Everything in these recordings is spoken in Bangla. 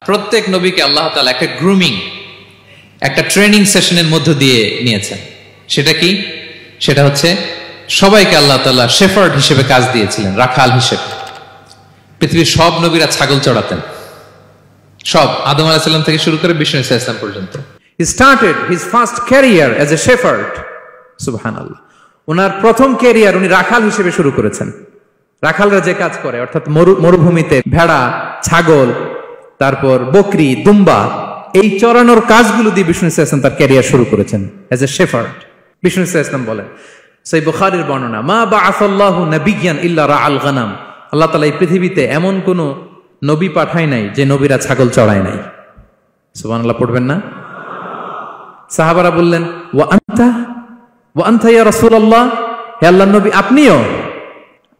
প্রত্যেক নবীকে আল্লাহ তাআলা একটা গ্রুমিং, একটা ট্রেনিং সেশনের মধ্য দিয়ে নিয়েছেন। সেটা কি? সেটা হচ্ছে সবাইকে আল্লাহ তাআলা শেফার্ড হিসেবে কাজ দিয়েছিলেন, রাখাল হিসেবে। পৃথিবীর সব নবীরা ছাগল চড়াতেন, সব, আদম আলাইহিস সালাম থেকে শুরু করে বিষ্ণু ইসা ইসলাম পর্যন্ত। He started his first career as a shepherd. সুবহানাল্লাহ। ওনার প্রথম ক্যারিয়ার উনি রাখাল হিসেবে শুরু করেছেন। রাখালরা যে কাজ করে, অর্থাৎ মরুভূমিতে ভেড়া, ছাগল, তারপর বকরি, দুম্বা, এই চড়ানোর কাজগুলো দিয়ে বিষ্ণু ইসা ইসলাম তার ক্যারিয়ার শুরু করেছেন এজ এ শেফার্ড। বিষ্ণু ইসা ইসলাম বলেন, সহিহ বুখারীর বর্ণনা, মা বাআসাল্লাহু নাবিয়্যান ইল্লা রাআল গানাম। আল্লাহ তাআলা এই পৃথিবীতে এমন কোন নবী পাঠায় নাই যে নবীরা ছাগল চড়ায় নাই। সুবহানাল্লাহ পড়বেন না? সাহাবারা বললেন, ওয়া আনতা ইয়া রাসূলুল্লাহ, হে আল্লাহর নবী,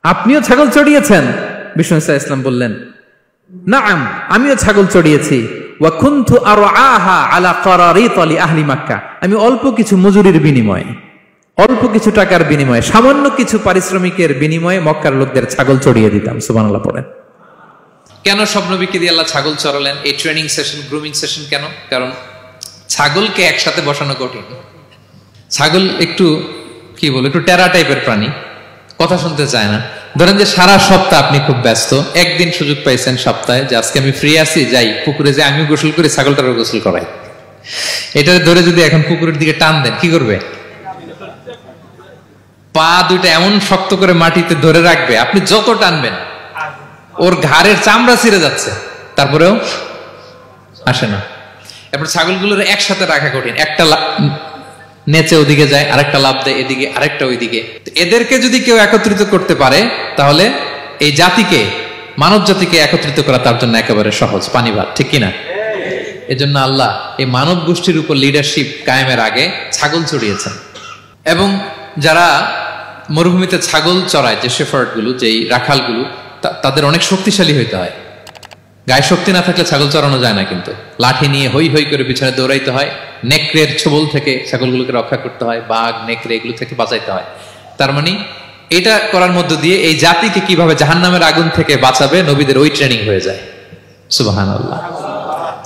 আপনিও ছাগল চড়িয়েছেন? বিষ্ণু ইসা ইসলাম বললেন, নাআম, আমিও ছাগল চড়িয়েছি। ওয়া কুনতু আরআহা আলা কারারিত লি আহলি মক্কা। আমি অল্প কিছু মজুরির বিনিময়ে, অল্প কিছু টাকার বিনিময়ে, সামান্য কিছু পারিশ্রমিকের বিনিময়ে মক্কার লোকদের ছাগল চড়িয়ে দিতাম। সুবহানাল্লাহ পড়েন। কেন সব নবীকে দিয়ে আল্লাহ ছাগল চড়ালেন? এই ট্রেনিং সেশন, গ্রুমিং সেশন কেন? কারণ ছাগলকে একসাথে বসানো কঠিন। ছাগল একটু কি বলে, একটু টেরা টাইপের প্রাণী, কথা শুনতে চায় না। ধরেন যে সারা সপ্তাহ আপনি খুব ব্যস্ত, একদিন সুযোগ পাইছেন সপ্তাহে যে আজকে আমি ফ্রি আছি, যাই পুকুরে যাই, আমিও গোসল করি, ছাগলটারও গোসল করাই। এটা ধরে যদি এখন পুকুরের দিকে টান দেন, কি করবে? পা দুইটা এমন শক্ত করে মাটিতে ধরে রাখবে, আপনি যত টানবেন ওর ঘাড়ের চামড়া ছিঁড়ে যাচ্ছে, তারপরেও আসে না। এরপর ছাগলগুলোর একসাথে রাখা কঠিন, একটা নেচে ওদিকে যায়, আরেকটা লাফ দেয় এদিকে, আরেকটা ওইদিকে। এদেরকে যদি কেউ একত্রিত করতে পারে, তাহলে এই জাতিকে, মানব জাতিকে একত্রিত করা তার জন্য একেবারে সহজ, পানি ভাত, ঠিক কিনা? এজন্য আল্লাহ এই মানব গোষ্ঠীর উপর লিডারশিপ কায়েমের আগে ছাগল চড়িয়েছেন। এবং যারা মরুভূমিতে ছাগল চড়ায়, যে শেফার্ড গুলো, যেই রাখাল গুলো, তাদের অনেক শক্তিশালী হইতে হয়। গায়ে শক্তি না থাকলে ছাগল চড়ানো যায় না, কিন্তু লাঠি নিয়ে হই হই করে পিছনে দৌড়াইতে হয়, নেকড়ের ছোবল থেকে ছাগলগুলোকে রক্ষা করতে হয়, বাঘ, নেকড়ে এগুলো থেকে বাঁচাইতে হয়। তার মানে এটা করার মধ্য দিয়ে এই জাতিকে কিভাবে জাহান্নামের আগুন থেকে বাঁচাবে, নবীদের ওই ট্রেনিং হয়ে যায়। সুবহানাল্লাহ।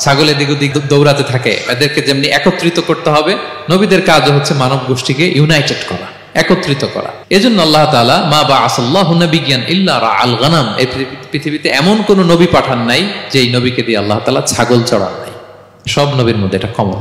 ছাগল এদিক ওদিক দৌড়াতে থাকে, এদেরকে যেমনি একত্রিত করতে হবে, নবীদের কাজও হচ্ছে মানব গোষ্ঠীকে ইউনাইটেড করা, একত্রিত করা। এজন্য আল্লাহ তাআলা মা বাআসাল্লাহু নাবিয়্যান ইল্লা রাআল গানাম, এই পৃথিবীতে এমন কোন নবী পাঠান নাই যে এই নবীকে দিয়ে আল্লাহ তাআলা ছাগল চড়ান নাই। সব নবীর মধ্যে এটা কমন।